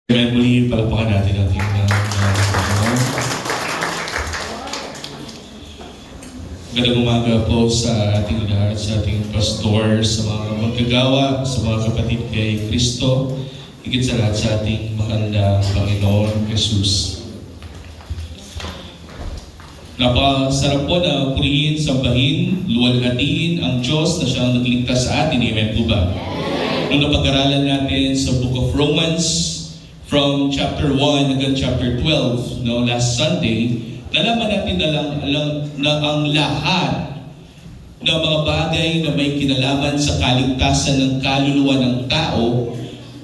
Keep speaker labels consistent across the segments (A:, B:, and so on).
A: Kaya muli, palapakan natin ang ating Panginoon. Magandang umaga po sa ating lahat, sa ating pastor, sa mga magkagawa, sa mga kapatid kay Kristo, higit sa lahat sa ating mahal na Panginoon Jesus. Napakasarap po na purihin, sambahin, luwalhatiin ang Diyos na siyang nagligtas sa atin. Amen po ba? Nung napag-aralan natin sa Book of Romans, from chapter 1 hanggang chapter 12, last Sunday, nalaman natin na ang lahat ng mga bagay na may kinalaman sa kaligtasan ng kaluluwa ng tao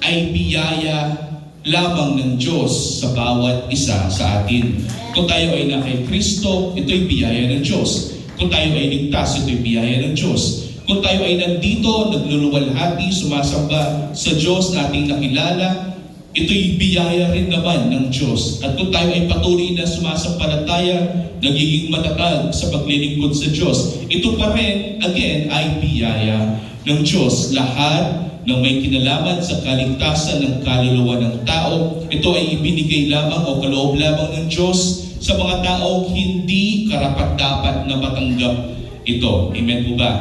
A: ay biyaya lamang ng Diyos sa bawat isa sa atin. Kung tayo ay na kay Kristo, ito'y biyaya ng Diyos. Kung tayo ay ligtas, ito'y biyaya ng Diyos. Kung tayo ay nandito, nagluluwalhati, sumasamba sa Diyos na ating nakilala, ito'y biyaya rin naman ng Diyos. At kung tayo ay patuloy na sumasampalataya, nagiging matatag sa paglilingkod sa Diyos, ito pa rin, again, ay biyaya ng Diyos. Lahat ng may kinalaman sa kaligtasan ng kaluluwa ng tao, ito ay ibinigay lamang o kaloob lamang ng Diyos sa mga taong hindi karapat-dapat na matanggap ito. Amen po ba?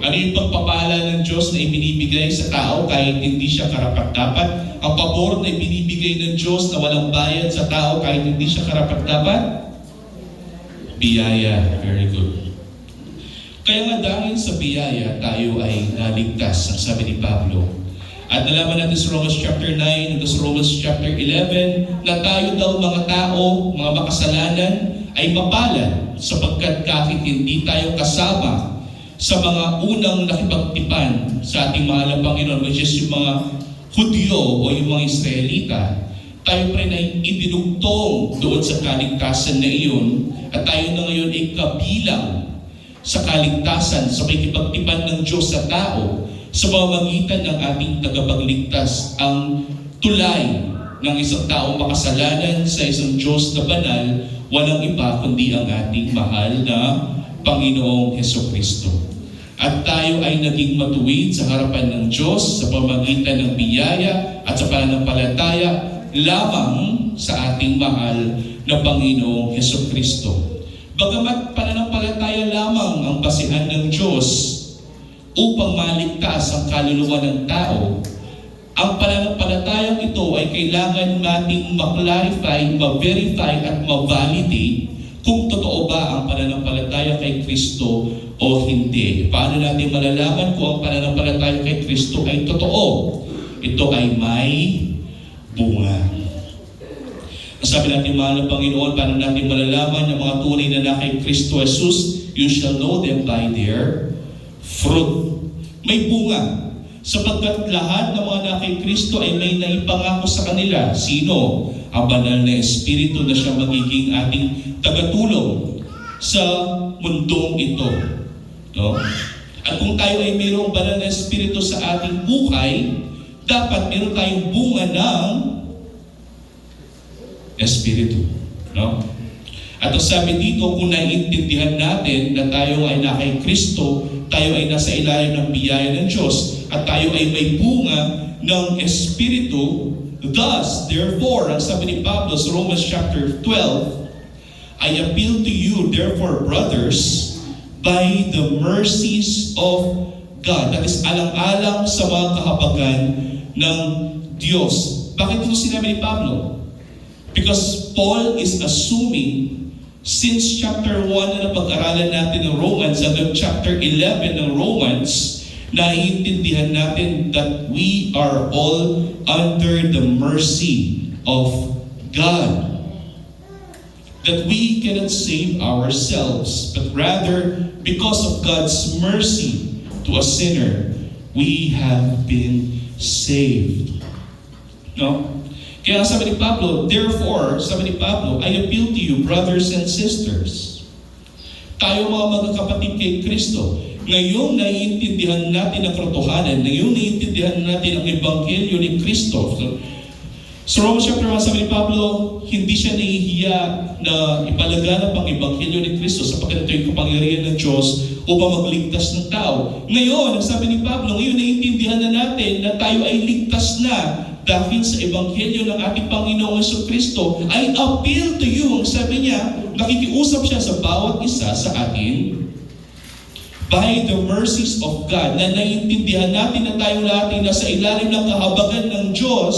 A: Ano yung pagpapala ng Diyos na ibinibigay sa tao kahit hindi siya karapat-dapat? Ang pabor na ibinibigay ng Diyos na walang bayad sa tao kahit hindi siya karapat-dapat? Biyaya. Very good. Kaya nga dahil sa biyaya, tayo ay naligtas, ang sabi ni Pablo. At nalaman natin sa Romans chapter 9 at sa Romans chapter 11 na tayo daw mga tao, mga makasalanan, ay mapalad sapagkat kahit hindi tayo kasama sa mga unang nakipagtipan sa ating mahal na Panginoon, which is yung mga Hudyo o yung mga Israelita, tayo pa rin ay idinugtong doon sa kaligtasan na iyon at tayo na ngayon ay kabilang sa kaligtasan, sa pakikipagtipan ng Diyos sa tao sa pamamagitan ng ating tagapagligtas, ang tulay ng isang taong makasalanan sa isang Diyos na banal, walang iba kundi ang ating mahal na Panginoong Hesukristo. At tayo ay naging matuwid sa harapan ng Diyos sa pamamagitan ng biyaya at sa pananampalataya lamang sa ating mahal na Panginoong Hesukristo. Bagamat pananampalataya lamang ang basihan ng Diyos upang maligtas ang kaluluwa ng tao, ang pananampalatayang ito ay kailangan nating ma-clarify, ma-verify at ma-validate kung totoo ba ang pananampalataya kay Kristo o hindi. Paano natin malalaman kung ang pananampalataya kay Kristo ay totoo? Ito ay may bunga. Sabi natin, mahal na Panginoon, paano natin malalaman ang mga tunay na kay Kristo Jesus? You shall know them by their fruit. May bunga. Sapagkat lahat ng mga kay Kristo ay may naipangako sa kanila. Sino? Ang banal na Espiritu na siya magiging ating tagatulong sa mundong ito. At kung tayo ay mayroong banal na Espiritu sa ating buhay, dapat mayroon tayong bunga ng Espiritu. At ang sabi dito, kung naiintindihan natin na tayo ay na kay Kristo, tayo ay nasa ilalim ng biyaya ng Diyos, at tayo ay may bunga ng Espiritu. Thus, therefore, ang sabi ni Pablo sa Romans chapter 12, I appeal to you, therefore, brothers, by the mercies of God. That is, alang-alang sa mga kahabagan ng Diyos. Bakit ito sinabi ni Pablo? Because Paul is assuming, since chapter 1 na pag-aralan natin ng Romans hanggang chapter 11 ng Romans, naiintindihan natin that we are all under the mercy of God. That we cannot save ourselves, but rather, because of God's mercy to a sinner, we have been saved. Kaya sabi ni Pablo, therefore, sabi ni Pablo, I appeal to you, brothers and sisters. Tayo mga magkakapatid kay Kristo, ngayong naiintindihan natin ang katotohanan, ngayong naiintindihan natin ang Ebanghelyo ni Kristo. Sa Romans chapter 1, sabi ni Pablo, hindi siya nahihiya na ipalaganap ang Ebanghelyo ni Kristo sapagkat ito yung kapangyarihan ng Diyos upang magligtas ng tao. Ngayon, ang sabi ni Pablo, ngayon naiintindihan na natin na tayo ay ligtas na dahil sa Ebanghelyo ng ating Panginoong Jesucristo, I appeal to you. Ang sabi niya, nakikiusap siya sa bawat isa sa atin, by the mercies of God, na naiintindihan natin na tayong lahat ay nasa ilalim ng kahabagan ng Diyos,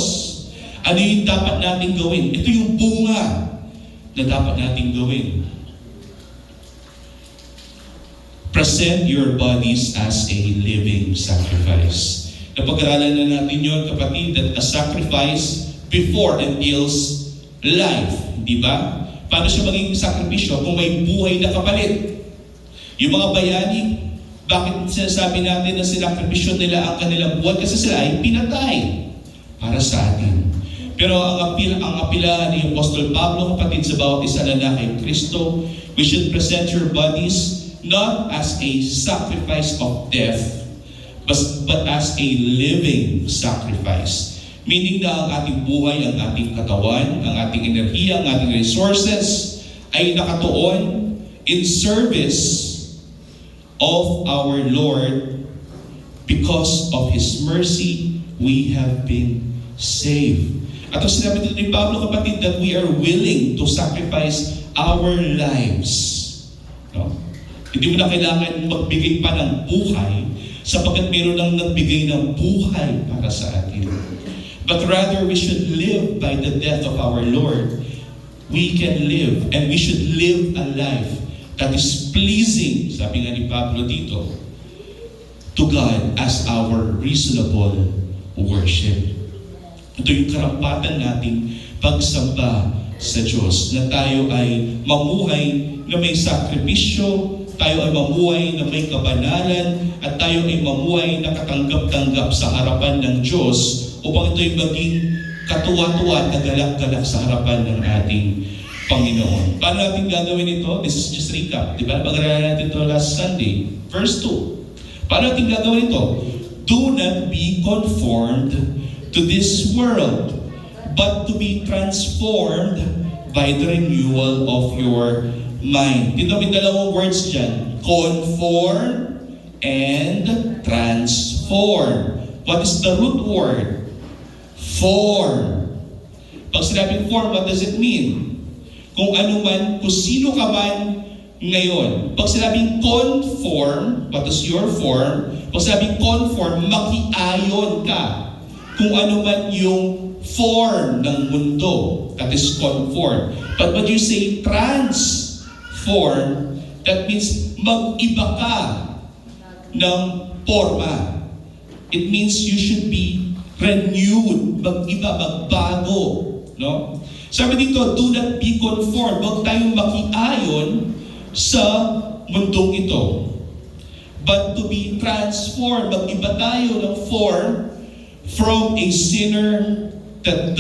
A: ano yung dapat natin gawin? Ito yung bunga na dapat natin gawin. Present your bodies as a living sacrifice. Napag-aralan na natin yun, kapatid, that a sacrifice before entails life. Di ba? Paano siya magiging sakripisyo kung may buhay na kapalit? Yung mga bayani, bakit sinasabi natin na sinakripisyo nila ang kanilang buhay? Kasi sila ay pinatay para sa atin. Pero ang apila ni Apostol Pablo, kapatid, sa bawat isa na kay Kristo, we should present your bodies not as a sacrifice of death, but as a living sacrifice. Meaning na ang ating buhay, ang ating katawan, ang ating enerhiya, ang ating resources ay nakatuon in service of our Lord. Because of His mercy, we have been saved. At ang sinabi dito ni Pablo, kapatid, that we are willing to sacrifice our lives. No? Hindi mo na kailangan magbigay pa ng buhay sapagkat mayroon lang nagbigay ng buhay para sa atin. But rather, we should live by the death of our Lord. We can live, and we should live a life that is pleasing, sabi nga ni Pablo dito, to God as our reasonable worship. Ito yung karampatan nating pagsamba sa Diyos, na tayo ay mamuhay na may sakripisyo, tayo ay mamuhay na may kabanalan, at tayo ay mamuhay na katanggap-tanggap sa harapan ng Diyos upang ito'y maging katuwa-tuwa at galak-galak sa harapan ng ating Panginoon. Paano natin gagawin ito? This is just recap. Diba? Pag-aralan natin ito last Sunday. Verse 2. Paano natin gagawin ito? Do not be conformed to this world, but to be transformed by the renewal of your mind. Dito may dalawang words dyan. Conform and transform. What is the root word? Form. Pag sinabing form, what does it mean? Kung ano man, kung sino ka man ngayon. Pag sinabing conform, what is your form? Pag sinabing conform, makiayon ka. Kung ano man yung form ng mundo, that is conform. But when you say transform, that means mag-iba ka ng forma. It means you should be renewed, mag-iba, magbago. No? Sabi dito, do not be conformed. Huwag tayong makiayon sa mundong ito. But to be transformed, mag-iba tayo ng form from a sinner that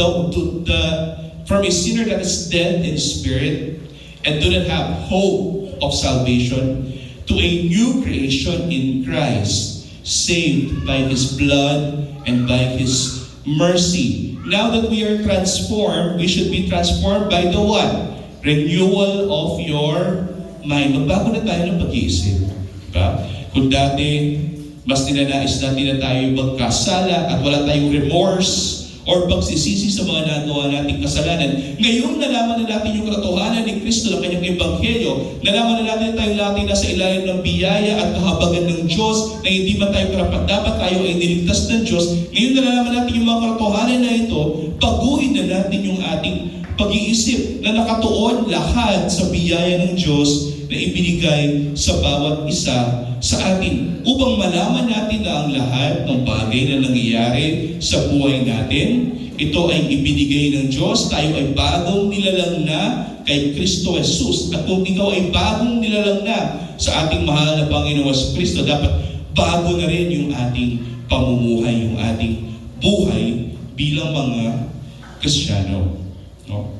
A: from a sinner that is dead in spirit and do not have hope of salvation, to a new creation in Christ, saved by His blood and by His mercy. Now that we are transformed, we should be transformed by the what? Renewal of your mind. Magbago na tayo ng pag-iisip. Diba? Kung dati, mas ninanais natin na tayo magkasala at wala tayong remorse or pagsisisi sa mga nagawa nating kasalanan. Ngayon, nalaman na natin yung katotohanan ni Kristo ng kanyang ebanghelyo. Nalaman na natin tayo natin nasa ilalim ng biyaya at kahabagan ng Diyos na hindi man tayo karapat dapat tayo ay niligtas ng Diyos. Ngayon, nalaman natin yung mga katotohanan na ito, baguhin na natin yung ating pag-iisip na nakatuon lahat sa biyaya ng Diyos na ibinigay sa bawat isa sa atin upang malaman natin na ang lahat ng bagay na nangyayari sa buhay natin, ito ay ibinigay ng Diyos. Tayo ay bagong nilalang na kay Kristo Jesus. At kung ikaw ay bagong nilalang na sa ating mahal na Panginoon Kristo, dapat bago na rin yung ating pamumuhay, yung ating buhay bilang mga Kristiyano. No?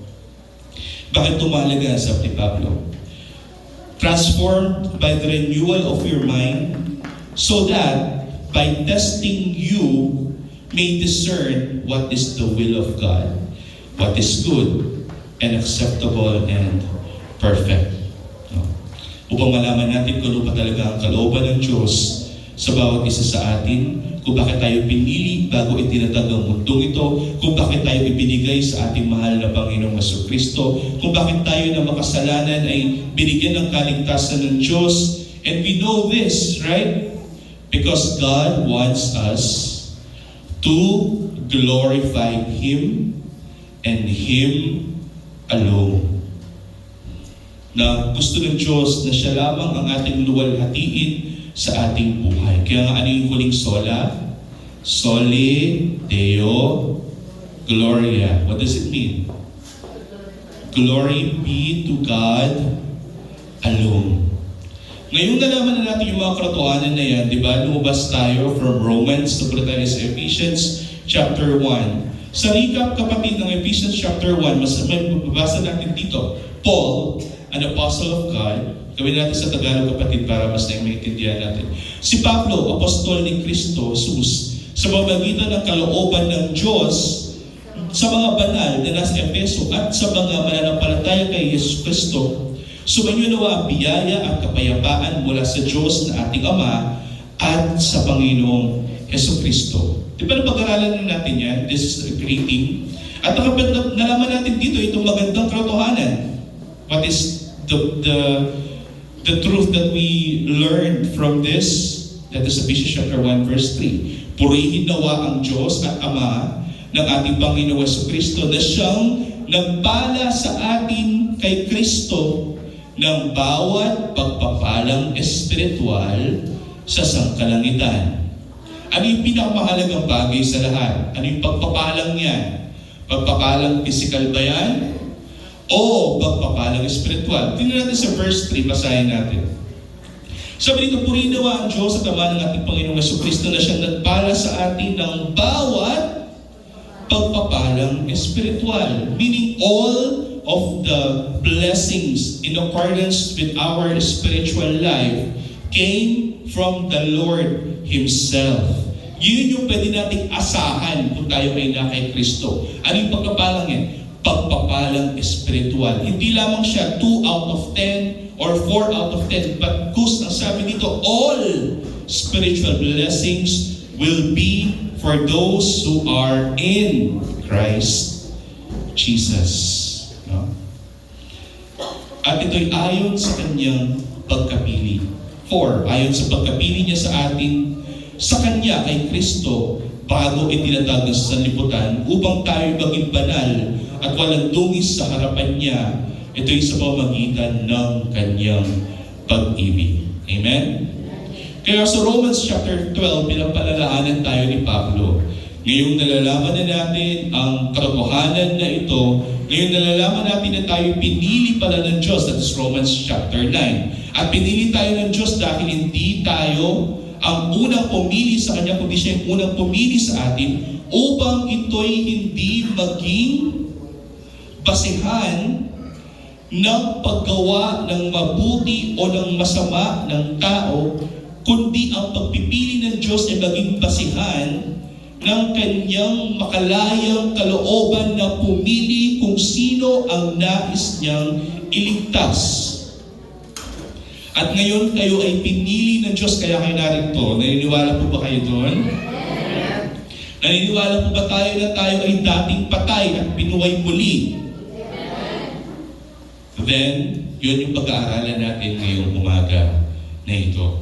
A: Bakit tumalaga, sabi ni Pablo? Transformed by the renewal of your mind, so that by testing you may discern what is the will of God, what is good and acceptable and perfect. No? Upang malaman natin kung ano pa talaga ang kalooban ng Diyos sa bawat isa sa atin, kung bakit tayo pinili bago itinatag ang mundong ito, kung bakit tayo ibinigay sa ating mahal na Panginoong Jesucristo, kung bakit tayo na makasalanan ay binigyan ng kaligtasan ng Diyos. And we know this, right? Because God wants us to glorify Him and Him alone. Na gusto ng Diyos na siya lamang ang ating luwalhatiin sa ating buhay. Kaya nga ano yung huling sola? Soli Deo Gloria. What does it mean? Glory be to God alone. Ngayon nalaman na natin yung mga katotohanan na yan, di ba? Lumabas tayo from Romans, napunta tayo sa Ephesians chapter 1. Sa recap, kapatid, ng Ephesians chapter 1, mababasa natin dito, Paul, an apostle of God, gawin natin sa Tagalog, kapatid, para mas maintindihan natin. Si Pablo, apostol ni Kristo Jesus, sa pamamagitan ng kalooban ng Diyos, sa mga banal na nasa Efeso at sa mga mananampalataya kay Yesu Kristo, sumainyo nawa ang biyaya at kapayapaan mula sa Diyos na ating Ama at sa Panginoong Yesu Kristo. Di ba napag-aralan natin yan? This is a greeting. At nalaman natin dito itong magandang katotohanan. What is the truth that we learned from this? That is Ephesians chapter 1 verse 3. Purihin nawa ang Diyos at Ama ng ating Panginoong Jesucristo na siyang nagpala sa atin kay Kristo ng bawat pagpapalang espiritual sa sangkalangitan. Ano yung pinakamahalagang bagay sa lahat? Ano yung pagpapalang yan? Pagpapalang physical ba yan? O pagpapalang espiritual? Tingnan natin sa verse 3, basahin natin. Sabi dito, purihin nawa ang Diyos at Ama ng ating Panginoong Jesucristo na siyang nagpala sa atin ng bawat pagpapalang espiritual. Meaning all of the blessings in accordance with our spiritual life came from the Lord Himself. Yun yung pwede nating asahan kung tayo ay na kay Kristo. Ano yung pagpapalang yan? Pagpapalang espiritual. Hindi lamang siya 2 out of 10 or 4 out of 10, but kus ang sabi dito, all spiritual blessings will be for those who are in Christ Jesus. No? At ito'y ayon sa kanyang pagkapili. 4, ayon sa pagkapili niya sa atin, sa Kanya, kay Kristo, bago itinatag ng sanlibutan, upang tayo maging banal at walang dungis sa harapan niya, ito'y sa pamamagitan ng Kanyang pag-ibig. Amen? Kaya sa Romans chapter 12, pinapalalaanan tayo ni Pablo. Ngayong nalalaman na natin ang katotohanan na ito, ngayong nalalaman natin na tayo pinili pala ng Diyos, that is Romans chapter 9. At pinili tayo ng Diyos dahil hindi tayo ang unang pumili sa Kanya, kundi siya yung unang pumili sa atin upang ito'y hindi maging basihan ng paggawa ng mabuti o ng masama ng tao, kundi ang pagpipili ng Diyos ay maging basihan ng Kanyang makalayang kalooban na pumili kung sino ang nais niyang iligtas. At ngayon kayo ay pinili ng Diyos, kaya kayo narito. Naniniwala po ba kayo doon? Naniniwala po ba tayo na tayo ay dating patay at binuhay muli? Then, yun yung pag-aaralan natin ngayong umaga na ito.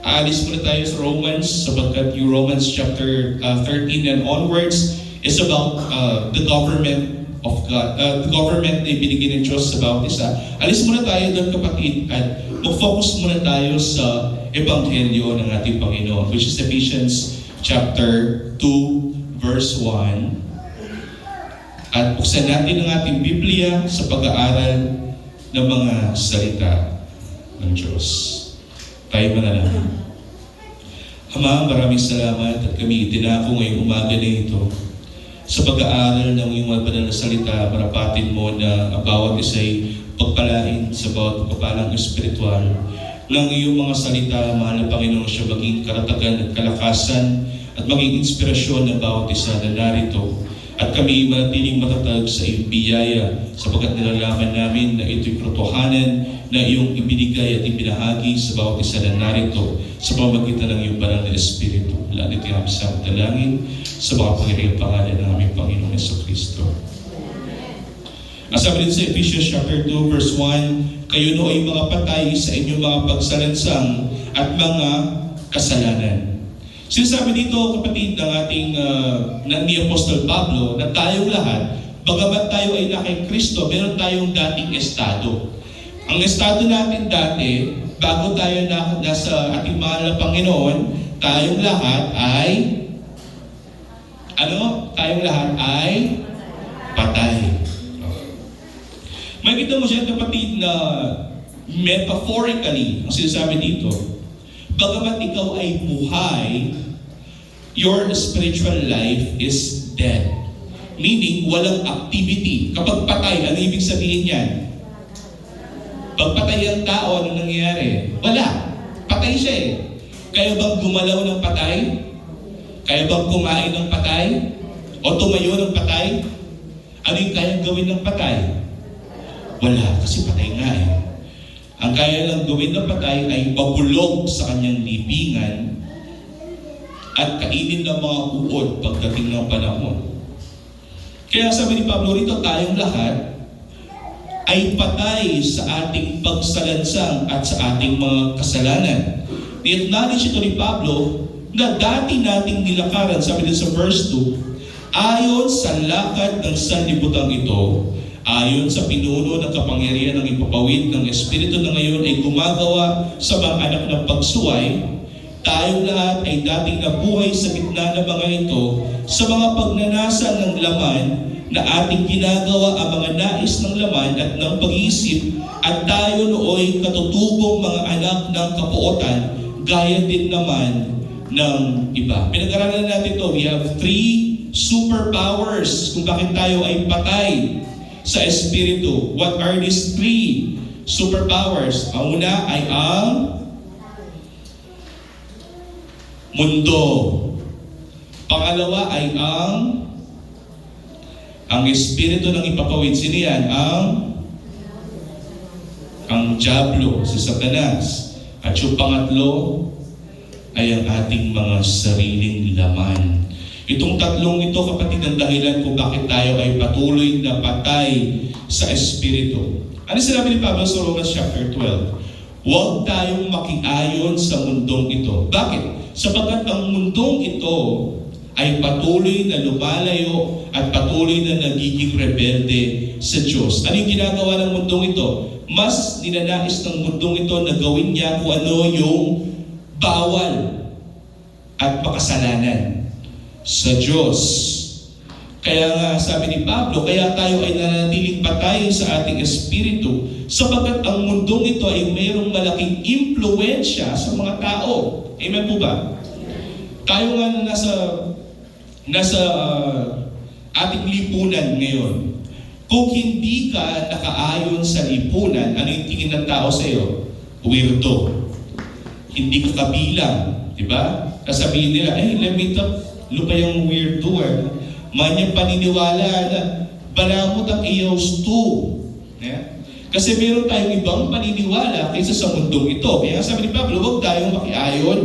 A: Aalis muna tayo sa Romans, sapagkat yung Romans chapter 13 and onwards is about the government of God. The government na ibinigay ng Diyos sa bawat isa. Alis muna tayo doon, kapatid, at mag-focus muna tayo sa Ebanghelyo ng ating Panginoon, which is Ephesians chapter 2, verse 1. At buksan natin ang ating Biblia sa pag-aaral ng mga salita ng Diyos. Tayo manalangin. Ama, maraming salamat at kami itinako ngayong umaga na ito sa pag-aaral ng iyong mga banal na salita. Marapatin mo na ang bawat isa'y pagpalain sa bawat pagpapalang espiritual ng iyong mga salita. Mahal na Panginoon, siya maging karatagan at kalakasan at maging inspirasyon ng bawat isa na narito. At kami manatiling matatag sa iyong biyaya sapagkat nilalaman namin na ito'y katotohanan na iyong ibinigay at ibinahagi sa bawat isa na narito sa pamamagitan ng iyong banal na Espiritu. Lalito yung sa dalangin sa mga pangiriang pangalan ng aming Panginoong Jesucristo. Ang sabi din sa Ephesians chapter 2 verse 1, kayo no ay mga patay sa inyong mga pagsalansang at mga kasalanan. Sinasabi dito, kapatid, ng ating ni Apostol Pablo na tayong lahat, bagamat tayo ay na kay Kristo, meron tayong dating estado. Ang estado natin dati, bago tayo nasa ating mahal na Panginoon, tayong lahat ay Tayong lahat ay patay. May kita mo siya, kapatid, na metaphorically, ang sinasabi dito, bagamat ikaw ay buhay, your spiritual life is dead. Meaning, walang activity. Kapag patay, ano ibig sabihin yan? Pag patay ang tao, ano nangyayari? Wala. Patay siya eh. Kaya bang gumalaw ng patay? Kaya bang kumain ng patay? O tumayo ng patay? Ano yung kayang gawin ng patay? Wala, kasi patay nga eh. Ang kaya lang gawin ng patay ay mabulog sa kanyang libingan at kainin ng mga uod pagdating ng panahon. Kaya sabi ni Pablo rito, tayong lahat ay patay sa ating pagsalansang at sa ating mga kasalanan. Ni-acknowledge ito ni Pablo na dati nating nilakaran, sabi din sa verse 2, ayon sa lakad ng sanlibutan ito, ayon sa pinuno ng kapangyarihan ng ipapawid ng Espiritu na ngayon ay gumagawa sa mga anak ng pagsuway, tayong lahat ay dating nabuhay sa gitna ng mga ito sa mga pagnanasa ng laman na ating ginagawa ang mga nais ng laman at ng pag-iisip, at tayo nooy katutubong mga anak ng kapuotan, gaya din naman ng iba. Pinag-aralan natin ito. We have 3 superpowers kung bakit tayo ay patay sa Espiritu. What are these 3 superpowers? Ang una ay ang mundo. Pangalawa ay ang Espiritu ng ipapawid. Sino yan? Ang Diablo, si Satanas. At yung pangatlo ay ang ating mga sariling laman. Itong tatlong ito, kapatid, ang dahilan kung bakit tayo ay patuloy na patay sa Espiritu. Ano sinabi ni Pablo sa Romans chapter 12? Huwag tayong makiayon sa mundong ito. Bakit? Sapagkat ang mundong ito ay patuloy na lumalayo at patuloy na nagiging rebelde sa Diyos. Ano yung ginagawa ng mundong ito? Mas ninanais ng mundong ito na gawin niya kung ano yung bawal at makasalanan sa Diyos. Kaya nga sabi ni Pablo, kaya tayo ay nanatiling patay sa ating espiritu sapagkat ang mundong ito ay mayroong malaking impluensya sa mga tao. Amen po ba? Tayo nga nasa ating lipunan ngayon. Kung hindi ka nakaayon sa lipunan, ano yung tingin ng tao sa iyo? Weirdo. Hindi ka kabilang. Diba? Kasabihin nila, let me talk. Lupa yung weirdo. Manyang paniniwala na balamot ang iyaws to. Yeah? Kasi meron tayong ibang paniniwala kaysa sa mundong ito. Kaya sabi ni Pablo, huwag tayong makiayon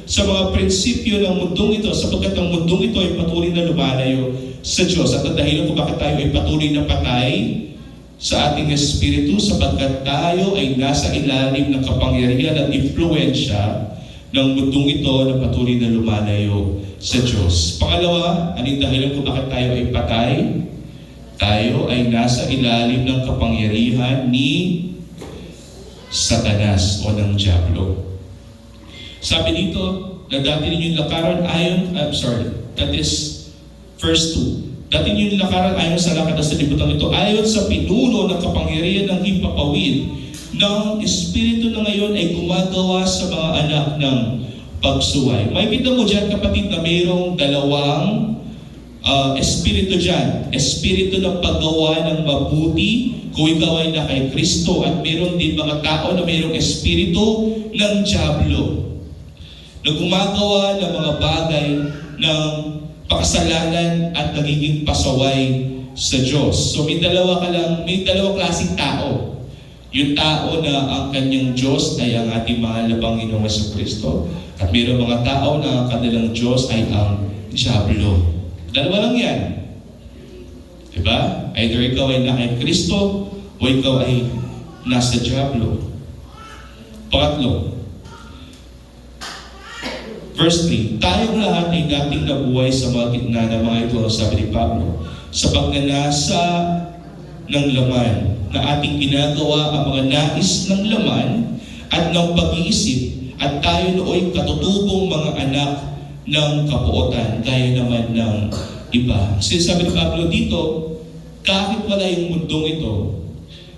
A: sa mga prinsipyo ng mundong ito sapagkat ang mundong ito ay patuloy na lumalayo sa Diyos. At ang dahilan kung bakit tayo ay patuloy na patay sa ating espiritu sapagkat tayo ay nasa ilalim ng kapangyarihan at impluensya ng mundong ito na patuloy na lumalayo sa Diyos. Pangalawa, anong dahilan kung bakit tayo ay patay? Tayo ay nasa ilalim ng kapangyarihan ni Satanas o ng Diablo. Sabi dito, na dati ninyong lakaran that is verse 2. Dati ninyong lakaran ayon sa lakad ng sanlibutan ito, ayon sa pinuno ng kapangyarihan ng himpapawid ng Espiritu na ngayon ay gumagawa sa mga anak ng pagsuway. Makikita mo dyan, kapatid, na mayroong dalawang espiritu dyan. Espiritu ng paggawa ng mabuti kung ikaw ay na kay Kristo, at mayroon din mga tao na mayroong espiritu ng Diablo na gumagawa ng mga bagay ng pakasalanan at nagiging pasaway sa Diyos. So may dalawang klaseng tao. Yung tao na ang kanyang Diyos ay ang ating mahal na Panginoong Jesucristo. At mayroong mga tao na ang kanilang Diyos ay ang Diablo. Dalawa lang yan. Diba? Either ikaw ay nasa Kristo o ikaw ay nasa Diablo. Pangatlo, verse 3, tayong lahat ay dating nabuhay sa mga gitna ng mga ito, sabi ni Pablo, sa pagnanasa ng laman na ating ginagawa ang mga nais ng laman at ng pag-iisip, at tayo nooy katutubong mga anak ng kapuotan, gaya naman ng iba. Sinasabi ni Pablo dito, kahit wala yung mundong ito,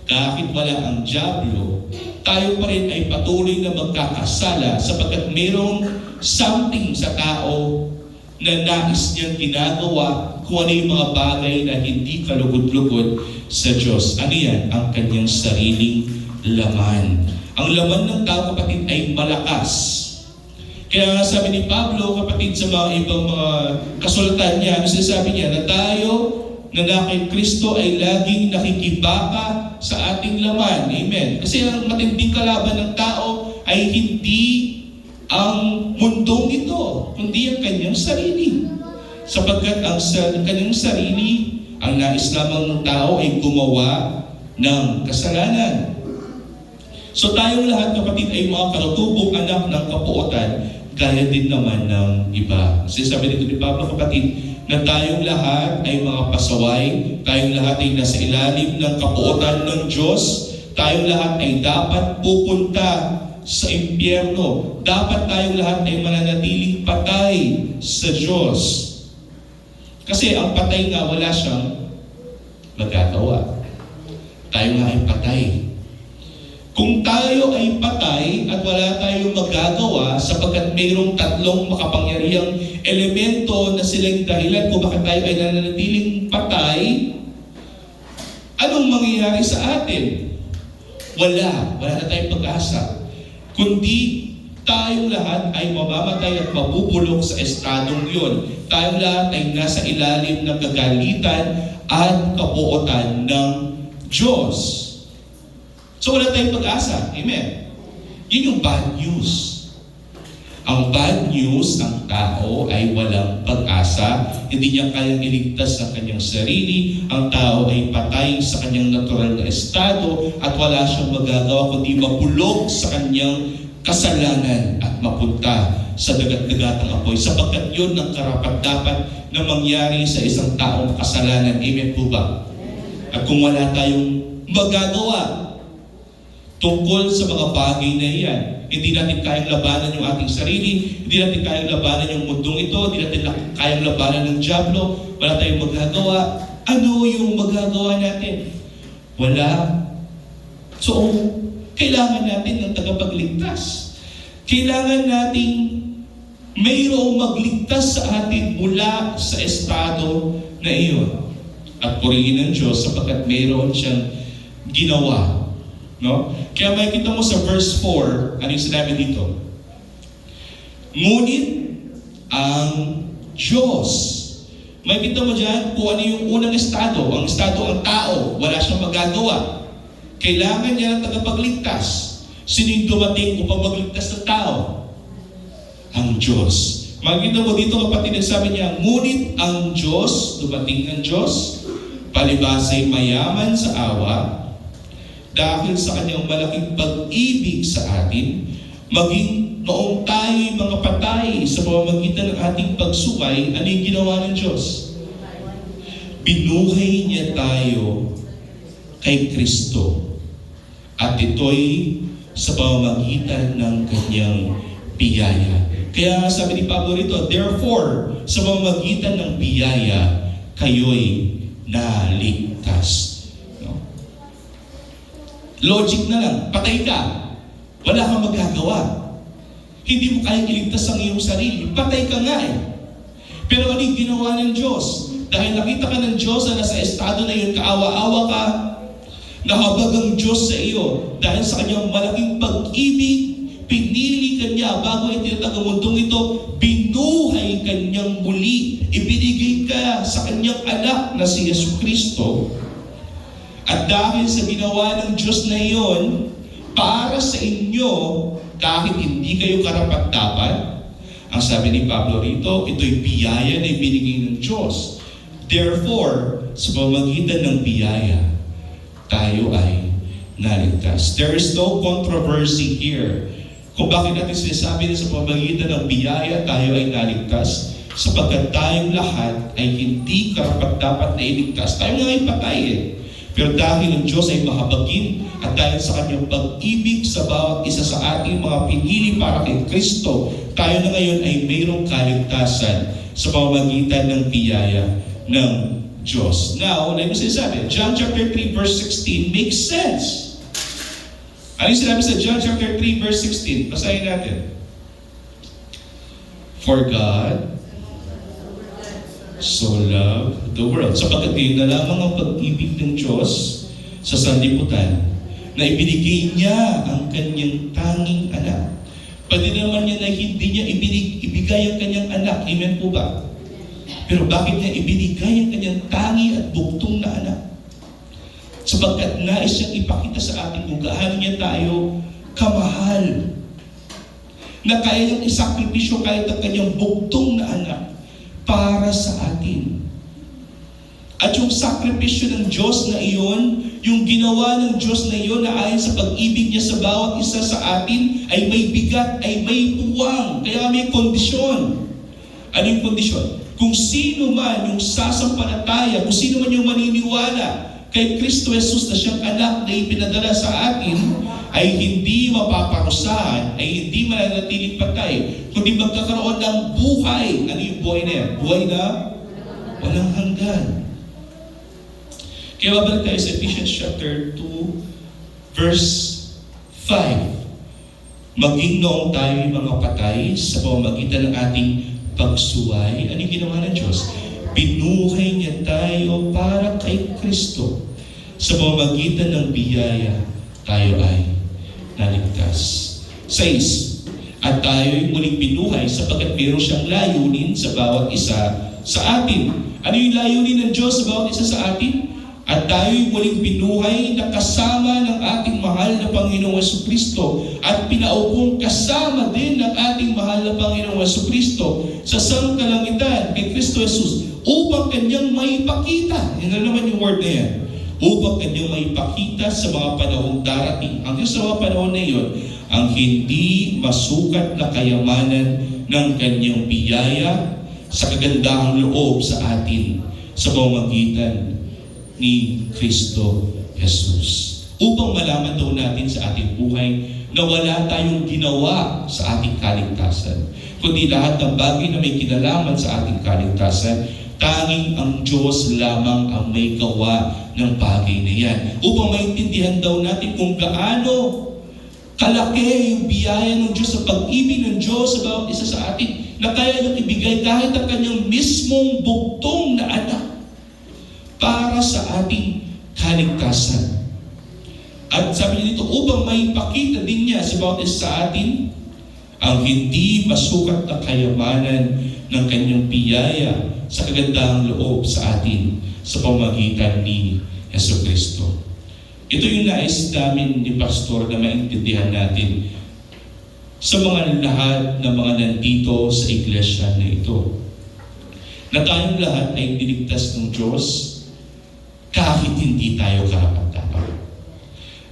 A: kahit wala ang Diablo, tayo pa rin ay patuloy na magkakasala sapagkat mayroong something sa tao na nais niyang ginagawa kung ano yung mga bagay na hindi kalugod-lugod sa Diyos. Ano yan? Ang kanyang sariling laman. Ang laman ng tao, kapatid, ay malakas. Kaya nga sabi ni Pablo, kapatid, sa mga ibang mga kasulatan niya, ano sinasabi niya? Na tayo na kay Kristo ay laging nakikibaka sa ating laman. Amen. Kasi ang matinding kalaban ng tao ay hindi ang mundong ito, kundi ang kanyang sarili. Sapagkat ang kanyang sarili, ang nais lamang ng tao ay gumawa ng kasalanan. So tayong lahat, kapatid, ay mga katutubong anak ng kapuotan, gaya din naman ng iba. Sinasabi dito ni Pablo, kapatid, na tayong lahat ay mga pasaway, tayong lahat ay nasa ilalim ng kapuotan ng Diyos, tayong lahat ay dapat pupunta sa impyerno. Dapat tayong lahat ay mananatiling patay sa Diyos. Kasi ang patay nga, wala siyang magagawa. Tayo nga ay patay. Kung tayo ay patay at wala tayong magagawa sapagkat mayroong tatlong makapangyarihang elemento na silang dahilan kung bakit tayo ay nananatiling patay, anong mangyayari sa atin? Wala na tayong pag-asa. Kundi tayong lahat ay mamamatay at mabubulok sa estadong yun. Tayong lahat ay nasa ilalim ng kagalitan at kapuotan ng Diyos. So wala tayong pag-asa. Amen. Yun yung bad news. Ang bad news, ang tao ay walang pag-asa. Hindi niya kayang iligtas ang kanyang sarili. Ang tao ay patay sa kanyang natural na estado at wala siyang magagawa kundi mabulok sa kanyang kasalanan at mapunta sa dagat-dagatang apoy. Sapagkat yun ang karapat-dapat na mangyari sa isang taong kasalanan. Amen po ba? At kung wala tayong magagawa tungkol sa mga bagay na iyan, hindi natin kayang labanan yung ating sarili, hindi natin kayang labanan yung mundong ito, hindi natin kayang labanan ng Diablo, wala tayong magagawa. Ano yung magagawa natin? Wala. So, kailangan natin ng tagapagligtas. Kailangan nating mayroong magligtas sa atin mula sa estado na iyon. At purihin ng Diyos sapagkat mayroon siyang ginawa. No? Kaya makikita mo sa verse 4, ano yung sinabi dito? Ngunit ang Diyos. Makikita mo dyan kung ano yung unang estado. Ang estado, ang tao, wala siyang magagawa. Kailangan niya ng tagapagligtas. Sino yung dumating upang magligtas ng tao? Ang Diyos. Makikita mo dito, kapatid, sabi niya, ngunit ang Diyos, dumating ang Diyos, palibasa'y mayaman sa awa, dahil sa kanyang malaking pag-ibig sa atin, maging noong tayo'y mga patay sa pamamagitan ng ating pagsukay, ano yung ginawa ng Diyos? Binuhay niya tayo kay Kristo. At ito'y sa pamamagitan ng kanyang biyaya. Kaya sabi ni Pablo rito, therefore, sa pamamagitan ng biyaya, kayo'y naligtas. Logic na lang, patay ka, wala kang magagawa. Hindi mo kayang iligtas ang iyong sarili, patay ka nga eh. Pero ano yung ginawa ng Diyos? Dahil nakita ka ng Diyos na nasa estado na yun, kaawa-awa ka, nahabag ang Diyos sa iyo. Dahil sa kanyang malaking pag-ibig, pinili ka niya, bago itinatag ang mundong ito, binuhay kanyang muli. Ibinigay ka sa kanyang anak na si Jesucristo. At dahil sa ginawa ng Diyos na iyon, para sa inyo, kahit hindi kayo karapat-dapat, ang sabi ni Pablo rito, ito'y biyaya na ibinigay ng Diyos. Therefore, sa pamamagitan ng biyaya, tayo ay naligtas. There is no controversy here. Kung bakit natin sinasabi na sa pamamagitan ng biyaya, tayo ay naligtas. Sapagkat tayong lahat ay hindi karapat-dapat na iligtas. Tayo nga ay patay eh. Pero dahil ang Diyos ay mahabagin at dahil sa kanyang pag-ibig sa bawat isa sa ating mga pinili para kay Kristo, tayo na ngayon ay mayroong kaligtasan sa pamamagitan ng biyaya ng Diyos. Now, like mo sinasabi, John chapter 3 verse 16 makes sense. Ano yung sinabi sa John chapter 3 verse 16? Basahin natin. For God so loved the world. Sapagkat yun na lamang ang pag-ibig ng Diyos sa sanlibutan na ibinigay niya ang kanyang tanging anak. Pwede naman niya na hindi niya ibigay ang kanyang anak. Amen po ba? Pero bakit niya ibinigay ang kanyang tangi at buktong na anak? Sapagkat nais siyang ipakita sa atin kung gaano niya tayo kamahal. Na kaya niyang isakripisyo kahit ang kanyang buktong na anak para sa atin. At yung sakripisyo ng Diyos na iyon, yung ginawa ng Diyos na iyon na ayon sa pag-ibig niya sa bawat isa sa atin, ay may bigat, ay may puwang, kaya may kondisyon. Ano yung kondisyon? Kung sino man yung sasampalataya, kung sino man yung maniniwala kay Kristo Jesus na siyang anak na ipinadala sa atin, ay hindi mapaparusahan, ay hindi mananatiling patay, kundi magkakaroon ng buhay. Ano yung buhay na yan? Buhay na walang hanggan. Kaya babalik tayo sa Ephesians chapter 2, verse 5. Maging noong tayo mga patay sa pamamagitan ng ating pagsuway, ano yung ginawa ng Diyos? Binuhay niya tayo para kay Kristo. Sa pamamagitan ng biyaya, tayo ay naligtas. 6. At tayo'y muling binuhay sapagkat mayroon siyang layunin sa bawat isa sa atin. Ano yung layunin ng Diyos sa bawat isa sa atin? At tayo'y muling binuhay na kasama ng ating mahal na Panginoong Jesucristo at pinaupong kasama din ng ating mahal na Panginoong Jesucristo sa sangkalangitan kay Kristo Jesus upang kanyang maipakita. Yan na naman yung word na yan. Upang kanyang maipakita sa mga panahong darating. Ang Diyos sa mga panahon na iyon, ang hindi masukat na kayamanan ng kanyang biyaya sa kagandahang loob sa atin sa pamamagitan ni Kristo Jesus. Upang malaman daw natin sa ating buhay na wala tayong ginawa sa ating kaligtasan, kundi lahat ng bagay na may kinalaman sa ating kaligtasan, tanging ang Diyos lamang ang may gawa ng bagay na yan. Upang maintindihan daw natin kung gaano kalaki yung biyaya ng Diyos sa pag-ibig ng Diyos sa bawat isa sa atin, na kaya niyang ibigay kahit ang kanyang mismong buktong na anak para sa ating kaligtasan. At sabi niya dito, upang maipakita din niya sa bawat isa sa atin ang hindi masukat na kayamanan ng kanyang biyaya sa kagandahang loob sa atin sa pamamagitan ni Jesucristo. Ito yung nais namin ni Pastor na maintindihan natin sa mga lahat na mga nandito sa iglesia na ito. Na tayong lahat ay niligtas ng Diyos kahit hindi tayo karapat-dapat.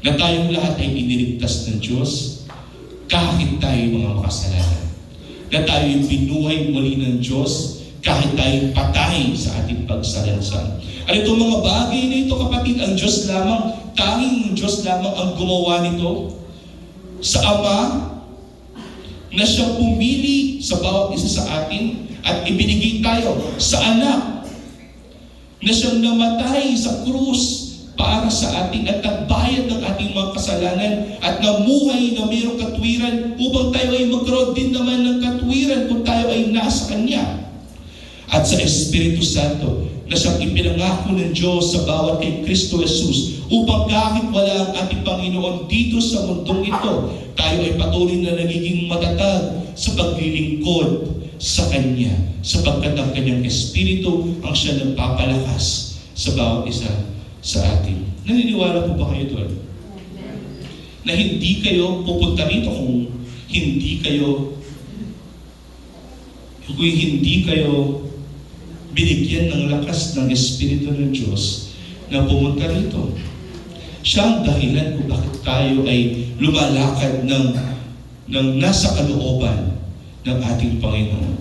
A: Na tayong lahat ay iniligtas ng Diyos kahit tayo mga makasalanan. Na tayo binuhay muli ng Diyos kahit tayo patay sa ating pagsalansan. At itong mga bagay na ito, kapatid, ang Diyos lamang, tanging Diyos lamang ang gumawa nito sa Ama na siyang pumili sa bawat isa sa atin at ibinigay tayo sa Anak na siyang namatay sa krus para sa atin at nagbayad ng ating mga kasalanan at namuhay na mayroong katwiran upang tayo ay magkaroon din naman ng katwiran kung tayo ay nasa Kanya. At sa Espiritu Santo, na siyang ipinangako ng Diyos sa bawat kay Kristo Jesus upang kahit wala ang ating Panginoon dito sa mundong ito, tayo ay patuloy na nagiging matatag sa paglilingkod sa Kanya, sapagkat ang Kanyang Espiritu ang siya nagpapalakas sa bawat isa sa atin. Naniniwala po ba kayo doon? Na hindi kayo pupunta rito kung hindi kayo binigyan ng lakas ng Espiritu ng Diyos na pumunta rito. Siya ang dahilan kung bakit tayo ay lumalakad ng nasa kalooban ng ating Panginoon.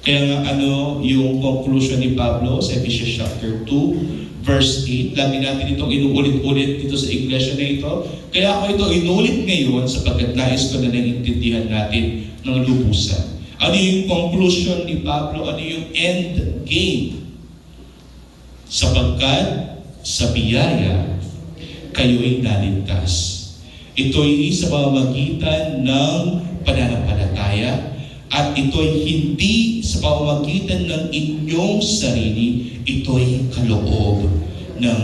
A: Kaya nga yung conclusion ni Pablo sa Ephesians chapter 2, verse 8, lagi natin itong inuulit-ulit dito sa iglesia na ito. Kaya ako ito inulit ngayon sapagkat nais ko na naiintindihan natin ng lubusan. Ano yung conclusion ni Pablo? Ano yung end game? Sapagkat sa biyaya, kayo'y naligtas. Ito'y sa pamamagitan ng pananampalataya at ito'y hindi sa pamamagitan ng inyong sarili, ito'y kaloob ng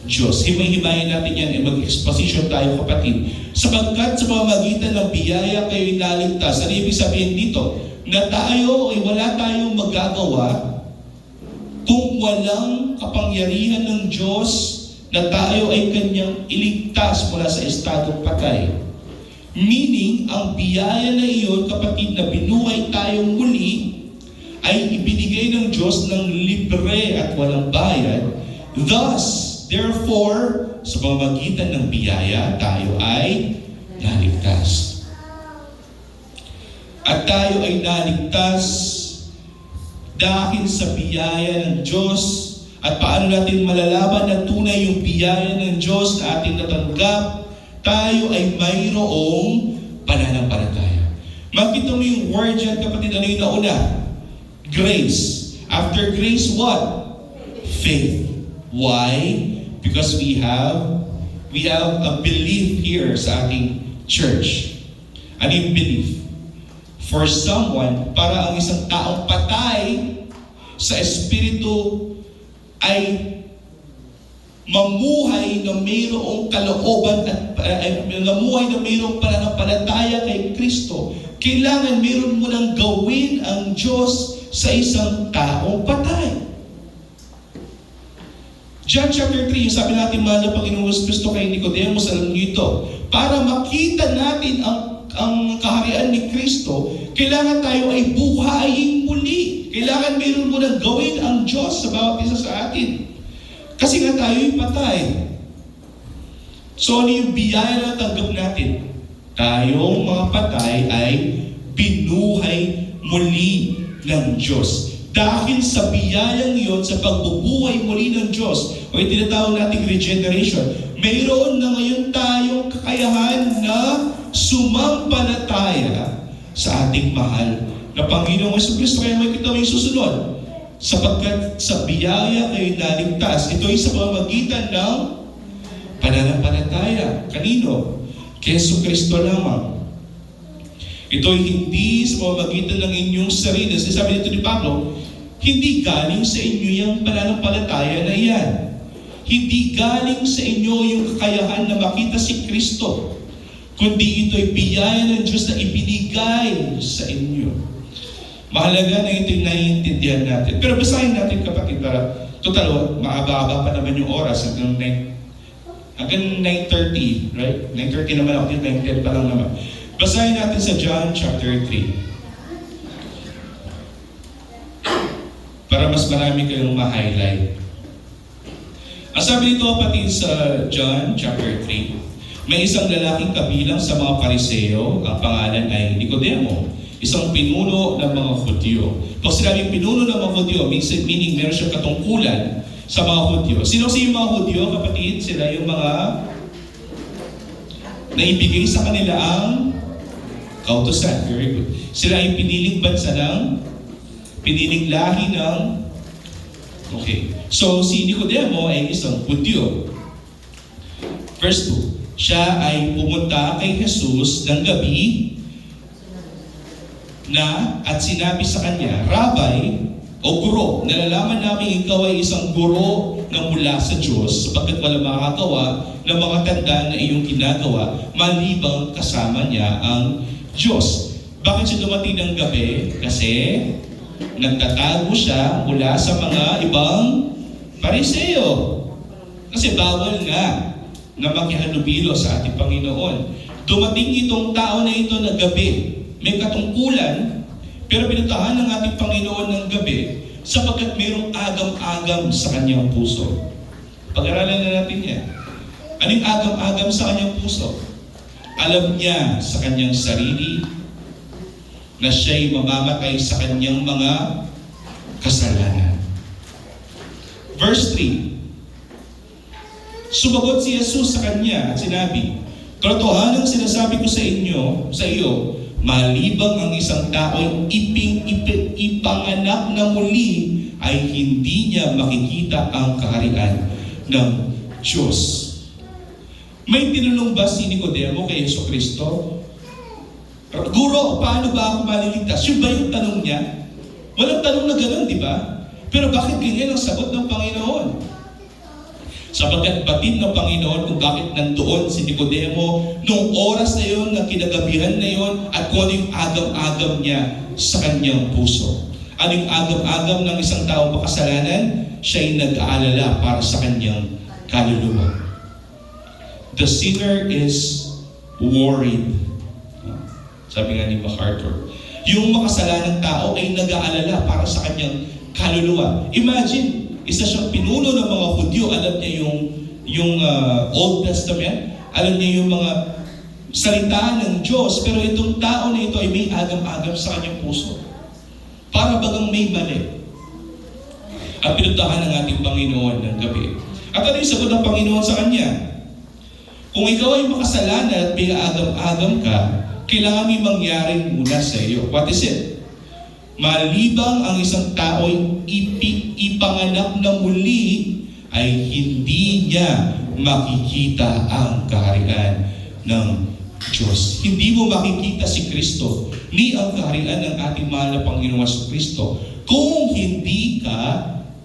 A: Diyos. Himay-himayin natin yan, mag-exposition tayo kapatid. Sapagkat sa pamamagitan ng biyaya kayo'y naligtas. Ano ibig sabihin dito? Na tayo ay wala tayong magagawa kung walang kapangyarihan ng Diyos na tayo ay Kanyang iligtas mula sa estadong patay. Meaning, ang biyaya na iyon, kapatid, na binuhay tayong muli, ay ibinigay ng Diyos ng libre at walang bayad. Thus, therefore, sa pamamagitan ng biyaya, tayo ay naligtas. At tayo ay naligtas dahil sa biyaya ng Diyos. At paano natin malalaman na tunay yung biyaya ng Diyos na ating natanggap? Tayo ay mayroong pananampalataya. Makita mo yung word dyan, kapatid, ano yung nauna? Grace. After grace, what? Faith. Why? Because we have a belief here sa ating church. Ano yung belief? For someone, para ang isang taong patay sa Espiritu ay mamuhay na mayroong kalooban at mamuhay na mayroong pananampalataya kay Kristo. Kailangan mayroon mo nang gawin ang Diyos sa isang taong patay. John chapter 3, sabi natin, mahal na Panginoon Kristo kay Nicodemus, alam niyo ito, para makita natin ang kaharian ni Kristo, kailangan tayo ay buhayin muli. Kailangan mayroon mo nang gawin ang Diyos sa bawat isa sa atin. Kasi nga tayo ay patay. So ano yung biyaya na tanggap natin? Tayong mga patay ay binuhay muli ng Diyos. Dahil sa biyayang iyon, sa pagbubuhay muli ng Diyos, o yung tinatawag nating regeneration, mayroon na ngayon tayong kakayahan na sumampalataya sa ating mahal na Panginoong Jesucristo. Kaya makikita mo yung susunod. Sapagkat sa biyaya kayo naligtas. Ito ay sa pamamagitan ng pananampalataya. Kanino? Kay Jesucristo lamang. Ito ay hindi sa pamamagitan ng inyong sarili. Sabi dito ni Pablo, hindi galing sa inyo yung pananampalataya na yan. Hindi galing sa inyo yung kakayahan na makita si Kristo, kundi ito'y biyaya ng Diyos na ibinigay sa inyo. Mahalaga na ito'y naiintindihan natin. Pero basahin natin, kapatid, para total, maaba-aba pa naman yung oras hanggang 9:30, right? 9:30 naman ako dito, 9:10 pa lang naman. Basahin natin sa John chapter 3. Para mas marami kayong ma-highlight. Ang sabi dito, kapatid, sa John chapter 3, may isang lalaking kabilang sa mga Pariseo, ang pangalan ay Nicodemo, isang pinuno ng mga Hudyo. Pag sinabing pinuno ng mga Hudyo, meaning meron siyang katungkulan sa mga Hudyo. Sino yung mga Hudyo, kapatid? Sila yung mga naibigay sa kanila ang kautusan. Very good. Sila yung piniling bansa piniling lahi ng... Okay. So, si Nicodemo ay isang Hudyo. Verse 2. Siya ay pumunta kay Jesus ng gabi at sinabi sa kanya, Rabbi, o guro. Nalalaman namin ikaw ay isang guro na mula sa Diyos sapagkat wala makagawa ng mga tanda na iyong ginagawa malibang kasama niya ang Diyos. Bakit siya dumating ng gabi? Kasi nagtatago siya mula sa mga ibang Pariseo. Kasi bawal nga na makihalubilo sa ating Panginoon. Dumating itong tao na ito na gabi. May katungkulan, pero pinuntahan ng ating Panginoon ng gabi sapagkat mayroong agam-agam sa kanyang puso. Pag-aralan na natin yan. Anong agam-agam sa kanyang puso? Alam niya sa kanyang sarili na siya'y mamamatay sa kanyang mga kasalanan. Verse 3. Sumagot si Jesus sa kanya at sinabi, "Katotohanan sinasabi ko sa iyo, malibang ang isang tao'y ipanganak na muli ay hindi niya makikita ang kaharian ng Diyos." May tinanong ba si Nicodemo kay Jesucristo? "Guro, paano ba ako maliligtas?" Yun ba yung tanong niya? Walang tanong na gano'n, di ba? Pero bakit ganyan ang sagot ng Panginoon? Sapagkat batid ng Panginoon kung bakit nandoon si Nicodemo noong oras na yon, na kinagabihan na yon, at kung ano yung agam-agam niya sa kanyang puso. Ano yung agam-agam ng isang tao makasalanan? Siya'y nag-aalala para sa kanyang kaluluwa. The sinner is worried. Sabi nga ni MacArthur, yung makasalanang tao ay nag-aalala para sa kanyang kaluluwa. Imagine, isa siyang pinuno ng mga Hudyo. Alam niya yung Old Testament. Alam niya yung mga salita ng Diyos. Pero itong tao na ito ay may agam-agam sa kanyang puso. Para bagang may mali. At pinuntahan ng ating Panginoon ng gabi. At ano yung sagot ng Panginoon sa kanya? Kung ikaw ay makasalanan at may agam-agam ka, kailangan may mangyari muna sa iyo. What is it? Malibang ang isang tao ay ipanganak na muli, ay hindi niya makikita ang kaharian ng Diyos. Hindi mo makikita si Kristo, ni ang kaharian ng ating mahal na Panginoong Jesucristo, kung hindi ka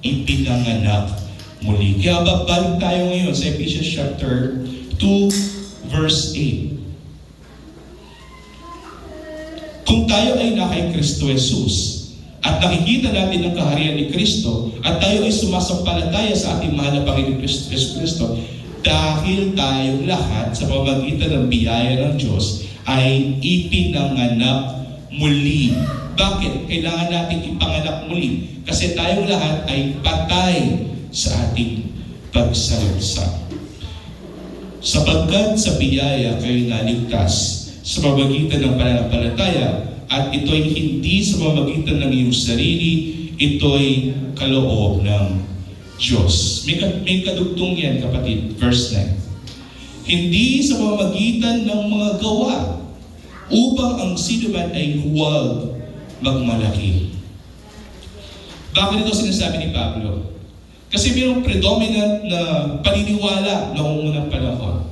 A: ipinanganak muli. Kaya babalik tayo ngayon sa Ephesians chapter 2, verse 8. Kung tayo ay nakay Kristo Jesus at nakikita natin ang kaharian ni Kristo at tayo ay sumasampalataya sa ating mahal na Panginoong Kristo, dahil tayong lahat sa pamamagitan ng biyaya ng Diyos ay ipinanganak muli. Bakit? Kailangan natin ipanganak muli kasi tayong lahat ay patay sa ating pagsalsa. Sapagkat sa biyaya kayo naligtas sa pamamagitan ng pananampalataya, at ito'y hindi sa pamamagitan ng iyong sarili, ito'y kaloob ng Diyos. May kadugtong yan, kapatid. Verse 9. Hindi sa pamamagitan ng mga gawa, upang ang sinuman ay huwag magmalaki. Bakit ito sinasabi ni Pablo? Kasi mayroong predominant na paniniwala noong unang panahon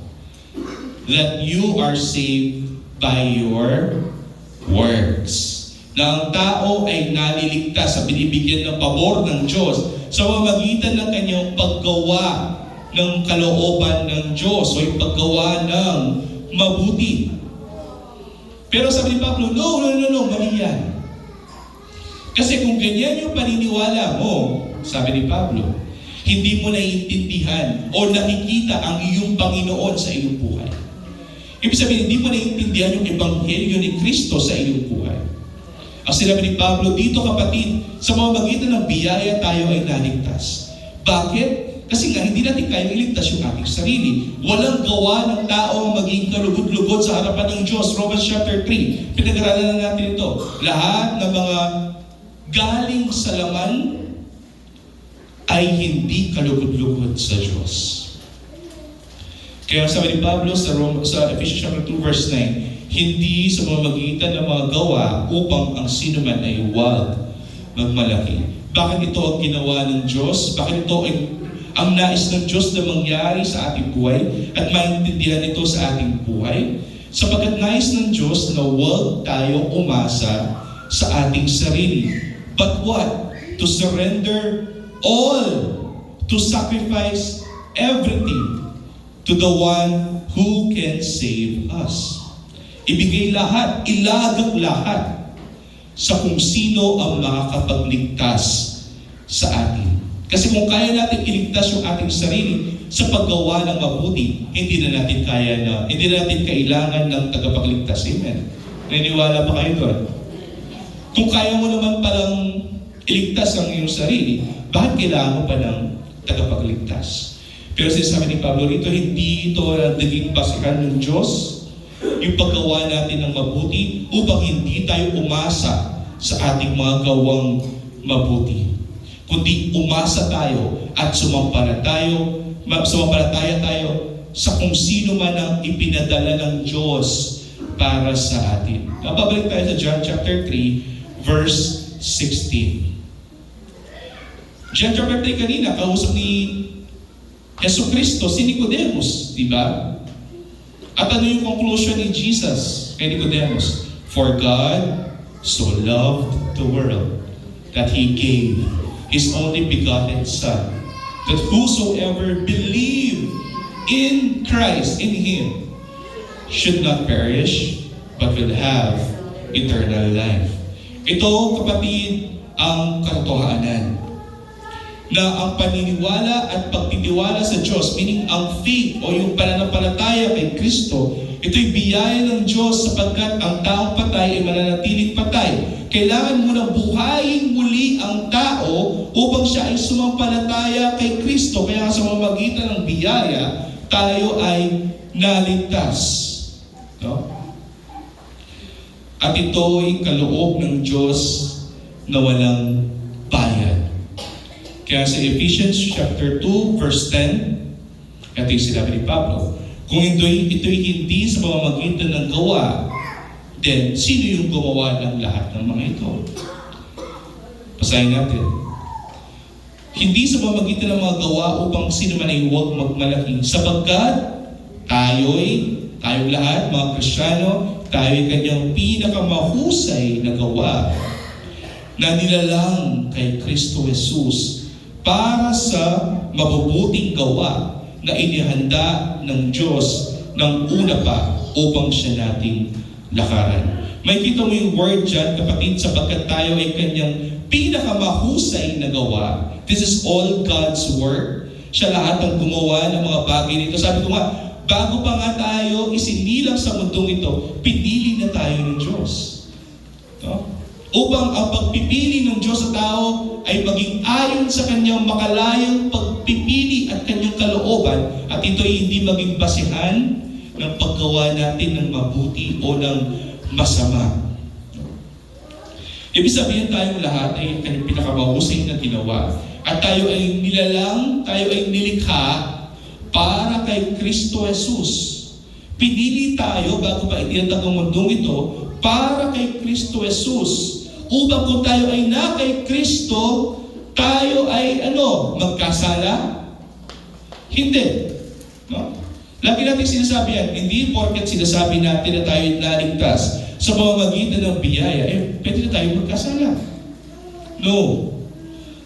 A: that you are saved by your works. Na ang tao ay naliligtas sa binibigyan ng pabor ng Diyos sa pamamagitan ng kanyang paggawa ng kalooban ng Diyos o yung paggawa ng mabuti. Pero sabi ni Pablo, no, mali yan. Kasi kung ganyan yung paniniwala mo, sabi ni Pablo, hindi mo naiintindihan o nakikita ang iyong Panginoon sa iyong buhay. Ibig sabihin, hindi mo naiintindihan yung Ebanghelyo ni Kristo sa iyong buhay. Ang sinabi ni Pablo, dito kapatid, sa pamamagitan ng biyaya tayo ay naligtas. Bakit? Kasi nga, hindi natin kayang iligtas yung ating sarili. Walang gawa ng tao maging kalugod-lugod sa harapan ng Diyos. Romans chapter 3, pinag-aralan na natin ito. Lahat ng mga galing sa laman ay hindi kalugod-lugod sa Diyos. Kaya sabi ni Pablo sa Ephesians chapter 2 verse 9, hindi sa pamamagitan ng mga gawa upang ang sinuman ay huwag magmalaki. Bakit ito ang ginawa ng Diyos? Bakit ito ang nais ng Diyos na mangyari sa ating buhay at maintindihan ito sa ating buhay? Sapagkat nais ng Diyos na huwag tayo umasa sa ating sarili. But what? to surrender all, to sacrifice everything to the one who can save us. Ibigay lahat, ilagak lahat sa kung sino ang makakapagligtas sa atin. Kasi kung kaya natin iligtas yung ating sarili sa paggawa ng mabuti, hindi na natin kailangan ng tagapagligtas. Amen. Naniniwala ba kayo doon? Kung kaya mo naman palang iligtas ang iyong sarili, bakit kailangan mo pa ng tagapagligtas? Pero sinasabi ni Pablo rito, hindi ito naging basihan ng Diyos, yung paggawa natin ng mabuti upang hindi tayo umasa sa ating mga gawang mabuti. Kundi umasa tayo at sumampalataya tayo sa kung sino man ang ipinadala ng Diyos para sa atin. Napabalik tayo sa John chapter 3, verse 16. John chapter 3 kanina, kausap ni Yesu Cristo, si Nicodemus, di ba? At ano yung conclusion ni Jesus kay Nicodemus? For God so loved the world that He gave His only begotten Son, that whosoever believe in Christ, in Him, should not perish, but will have eternal life. Ito, kapatid, ang katotohanan na ang paniniwala at pagtitiwala sa Diyos, meaning ang faith o yung pananampalataya kay Kristo, ito'y biyaya ng Diyos sapagkat ang taong patay ay mananatiling patay. Kailangan mo na buhayin muli ang tao upang siya ay sumampalataya kay Kristo. Kaya sa pamamagitan ng biyaya, tayo ay naligtas. No? At ito ay kaloob ng Diyos na walang bayad. Kaya sa Ephesians chapter 2, verse 10, ito yung sinabi ni Pablo, kung ito'y hindi sa pamamagitan ng gawa, then sino yung gumawa ng lahat ng mga ito? Basahin natin. Hindi sa pamamagitan ng mga gawa upang sino man ay huwag magmalaki, sapagkat tayong lahat, mga Kristiyano, tayo'y kanyang pinakamahusay na gawa na nilalang kay Kristo Jesus para sa mabubuting gawa na inihanda ng Diyos ng una pa upang siya nating lakaran. May kita mo yung word dyan, kapatid, sapagkat tayo ay kanyang pinakamahusay na gawa. This is all God's work. Siya lahat ang gumawa ng mga bagay nito. Sabi ko nga, bago pa nga tayo isinilang sa mundong ito, pinili na tayo ng Diyos. No? Upang ang pagpipili ng Diyos sa tao ay maging ayon sa kanyang makalayang pagpipili at kanyang kalooban, at ito ay hindi maging basihan ng paggawa natin ng mabuti o ng masama. Ibig sabihin tayong lahat ay kanyang pinakamahusay na ginawa, at tayo ay nilalang, tayo ay nilikha para kay Kristo Jesus. Pinili tayo bago pa itinatag ang mundong ito para kay Kristo Jesus. Upang kung tayo ay na kay Kristo, tayo ay magkasala? Hindi. No? Lagi natin sinasabi yan, hindi porket sinasabi natin na tayo ay naligtas sa pamamagitan ng biyaya, pwede na tayo magkasala. No.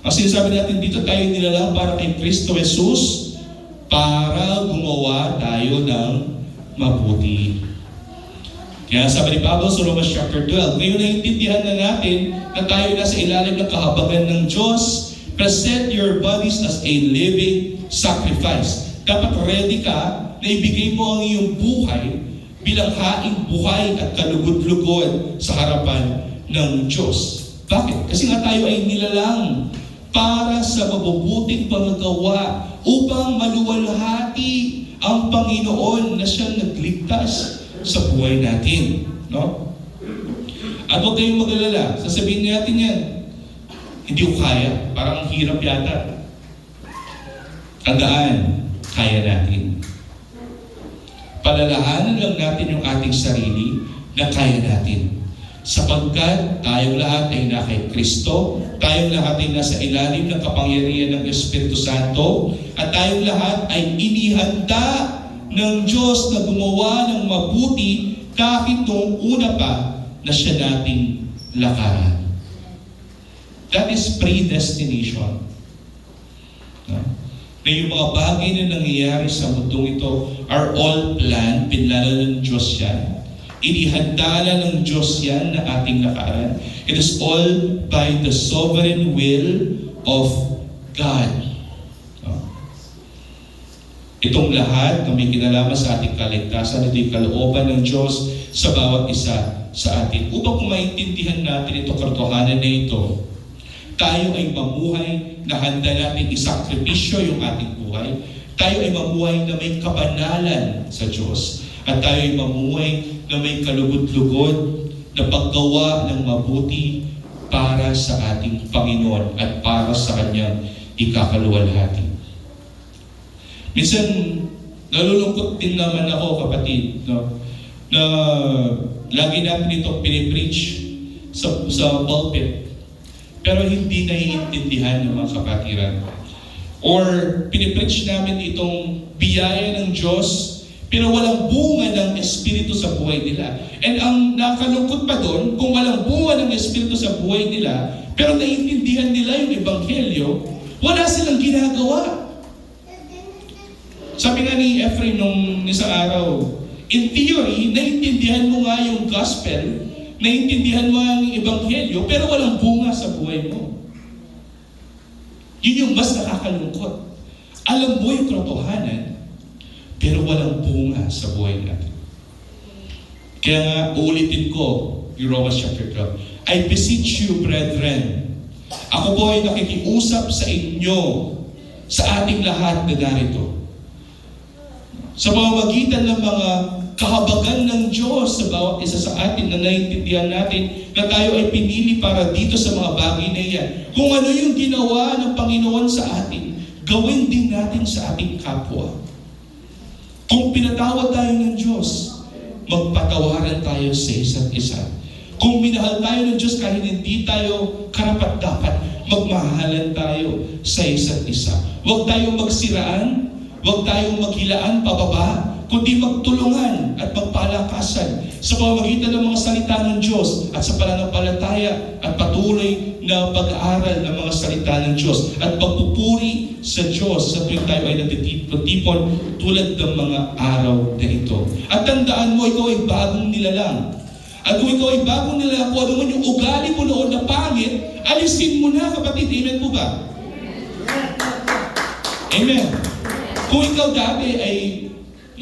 A: Ang sinasabi natin dito, tayo nilalang para kay Kristo Jesus para gumawa tayo ng mabuti. Kaya sabi ni Pablo sa Romans chapter 12, ngayon naiintindihan na natin na tayo nasa ilalim ng kahabagan ng Diyos. Present your bodies as a living sacrifice. Dapat ready ka na ibigay mo ang iyong buhay bilang haing buhay at kalugod-lugod sa harapan ng Diyos. Bakit? Kasi nga tayo ay nilalang para sa mabubuting pangagawa upang maluwalhati ang Panginoon na siyang nagligtas sa buhay natin. No? At huwag kayong mag-alala. Sasabihin natin yan, hindi ko kaya. Parang hirap yata. Tandaan, kaya natin. Palalahanan lang natin yung ating sarili na kaya natin. Sapagkat tayong lahat ay na kay Kristo, tayong lahat ay nasa ilalim ng kapangyarihan ng Espiritu Santo, at tayong lahat ay inihanda ng Diyos na gumawa ng mabuti kahit noong una pa na siya nating lakaran. That is predestination. Na yung mga bagay na nangyayari sa mundong ito are all planned, pinlala ng Diyos yan. Inihanda na ng Diyos yan na ating nakaraan. It is all by the sovereign will of God. Itong lahat na may kinalaman sa ating kaligtasan, ito yung kalooban ng Diyos sa bawat isa sa atin. Upang kung maintindihan natin itong katotohanan na ito, tayo ay mamuhay na handa natin isakripisyo yung ating buhay. Tayo ay mamuhay na may kabanalan sa Diyos. At tayo ay mamuhay na may kalugod-lugod na paggawa ng mabuti para sa ating Panginoon at para sa Kanyang ikakaluwalhati. Minsan, nalulungkot din naman ako, kapatid, no? Na lagi natin itong pinipreach sa pulpit, pero hindi naiintindihan ng mga kapatiran. Or pinipreach namin itong biyaya ng Diyos, pero walang bunga ng Espiritu sa buhay nila. And ang nakalungkot pa doon, kung walang bunga ng Espiritu sa buhay nila, pero naiintindihan nila yung Ebanghelyo, wala silang ginagawa. Sabi nga ni Ephraim nung isang araw, in theory, naiintindihan mo nga yung gospel, naiintindihan mo ang Ebanghelyo, pero walang bunga sa buhay mo. Yun yung mas nakakalungkot. Alam mo yung katotohanan, pero walang bunga sa buhay natin. Kaya nga, uulitin ko yung Romans chapter 12. I beseech you, brethren. Ako po ay nakikiusap sa inyo, sa ating lahat na narito. Sa pamamagitan ng mga kahabagan ng Diyos sa bawat isa sa atin na naiintindihan natin na tayo ay pinili para dito sa mga bagay na yan. Kung ano yung ginawa ng Panginoon sa atin, gawin din natin sa ating kapwa. Kung pinatawad tayo ng Diyos, magpatawaran tayo sa isa't isa. Kung minahal tayo ng Diyos kahit hindi tayo karapat-dapat, magmahalan tayo sa isa't isa. Huwag tayong magsiraan, huwag tayong maghilaan pababa, kundi magtulungan at magpalakasan sa pamamagitan ng mga salita ng Diyos at sa pananampalataya at patuloy na pag-aaral ng mga salita ng Diyos at pagpupuri sa Diyos sa tuwing tayo ay natitipon tulad ng mga araw na ito. At tandaan mo, ikaw ay bagong nilalang. At kung ikaw ay bagong nilalang, kung ano man yung ugali mo noon na pangit, alisin mo na, kapatid. Amen po ba? Amen. Kung ikaw dati ay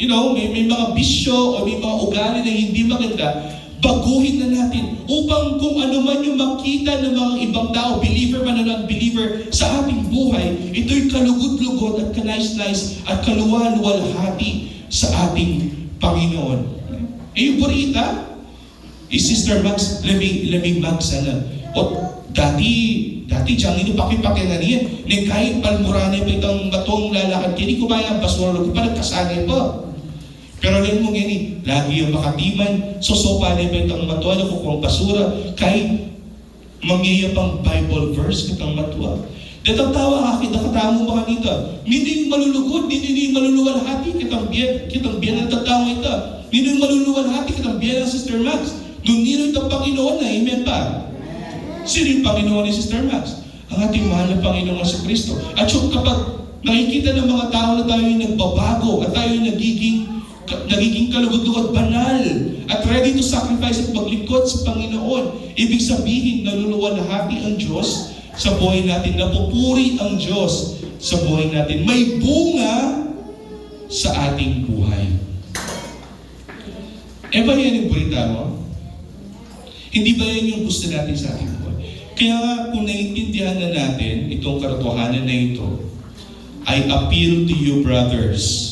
A: may mga bisyo o may mga ugali na hindi maganda, baguhin na natin upang kung ano man yung makita ng mga ibang tao, believer man o non-believer, sa ating buhay, ito'y kalugod-lugod at kanais-nais at kaluwal-luwalhati sa ating Panginoon. Yung burita, Sister Max, lamig Max, dati diyang ino pakipakyanan niya, ni kahit palmurane pa itong batong lalakad, kini kumayan basura, ko pa nagkasanay po. Pero rin mo ngayon, lagi yung makatiman, sosopa na ba itong matuwa, kung basura, kahit mangyayapang Bible verse kitang matuwa. Datang tawa akin, nakatamo ba kanita? Hindi malulugod, hindi maluluwalhati, kitang biyan ang tatawa ito. Hindi maluluwalhati, kitang biyan ng Sister Max. Doon nilo itong Panginoon na, amen pa. Sino yung Panginoon ni Sister Max? Ang ating mahal na Panginoon sa Kristo. At so kapag nakikita ng mga tao na tayo yung nagbabago at tayo yung nagiging kalugod-lugod, banal, at ready to sacrifice at maglingkod sa Panginoon, ibig sabihin, naluluwalhati ang Diyos sa buhay natin, napupuri ang Diyos sa buhay natin. May bunga sa ating buhay. Ba yan yung burita mo? Hindi ba yan yung gusto natin sa ating buhay? Kaya nga, kung naiintindihan na natin itong katotohanan na ito, I appeal to you, brothers.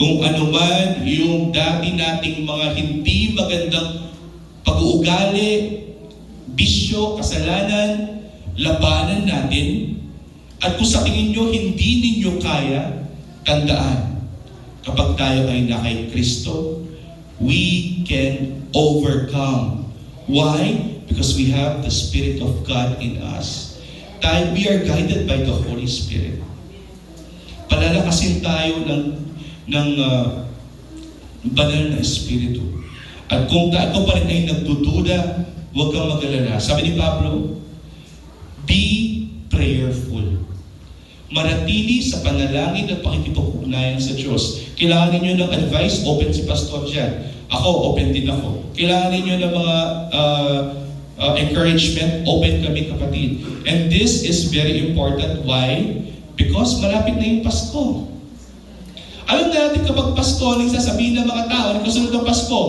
A: Kung ano man yung dati nating mga hindi magandang pag-uugali, bisyo, kasalanan, labanan natin, at kung sa tingin nyo hindi ninyo kaya, tandaan, kapag tayo ay na kay Kristo, we can overcome. Why? Because we have the Spirit of God in us. We are guided by the Holy Spirit. Palalakasin tayo ng banal na Espiritu. At kung tayo pa rin ay nagdududa, huwag kang mag-alala. Sabi ni Pablo, Manatili sa panalangin at pakikipag-ugnayan sa Diyos. Kailangan ninyo ng advice, open si Pastor dyan. Ako, open din ako. Kailangan ninyo ng mga encouragement, open kami kapatid. And this is very important. Why? Because malapit na yung Pasko. Alam natin kapag Pasko, sasabihin ng mga tao, kasunod ng Pasko.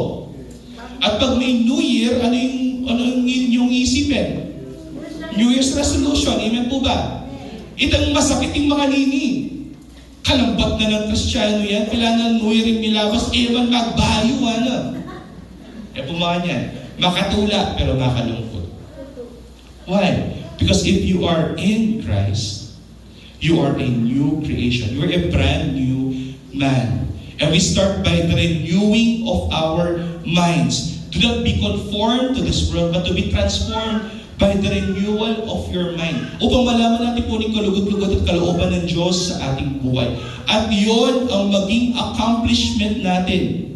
A: At pag may New Year, ano yung inyong isipin? New Year's resolution, amen po ba? Itang masakit yung mga nini. Kalambat na ng Kristiyano yan, kailangan New Year yung nilabas, ewan magbayo, ano? Pumahan yan. Makatula, pero makalungkot. Why? Because if you are in Christ, you are a new creation. You are a brand new man. And we start by the renewing of our minds. Do not be conformed to this world, but to be transformed by the renewal of your mind. Upang malaman natin po yung kalugod-lugod at kalooban ng Diyos sa ating buhay. At yon ang maging accomplishment natin.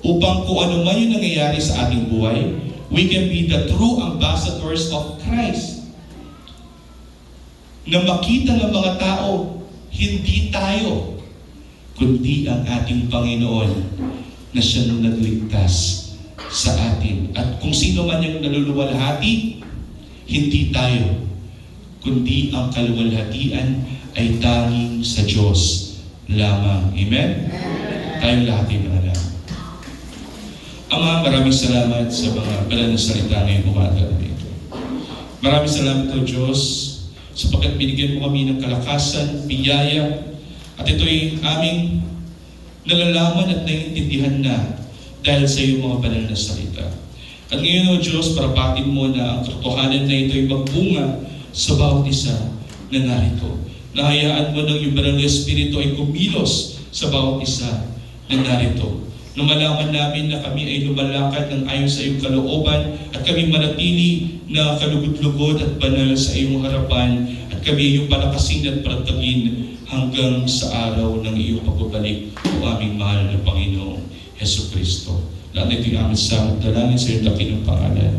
A: Upang kung ano man yung nangyayari sa ating buhay, we can be the true ambassadors of Christ. Na makita ng mga tao, hindi tayo, kundi ang ating Panginoon na siya nung nagligtas sa atin. At kung sino man yung naluluwalhati, hindi tayo, kundi ang kaluwalhatian ay tanging sa Diyos lamang. Amen? Tayong lahat ay manalangin. Ama, maraming salamat sa mga banal na salita ngayong umaga na ito. Maraming salamat o Diyos sapagkat binigyan mo kami ng kalakasan, biyaya, at ito'y aming nalalaman at naiintindihan na dahil sa iyong mga banal na salita. At ngayon o Diyos, parapatin mo na ang katotohanan na ito'y magbunga sa bawat isa na narito. Nahayaan mo ng iyong banal na Espiritu ay kumilos sa bawat isa na narito. Nung malaman namin na kami ay lumalakad ng ayon sa iyong kalooban at kami manatili na kalugod-lugod at banal sa iyong harapan at kami ay iyong palakasin at paratagin hanggang sa araw ng iyong pagbabalik o aming mahal na Panginoong Jesu Kristo. Lahat na ito yung aming sa dalangin sa iyong takinong pangalan.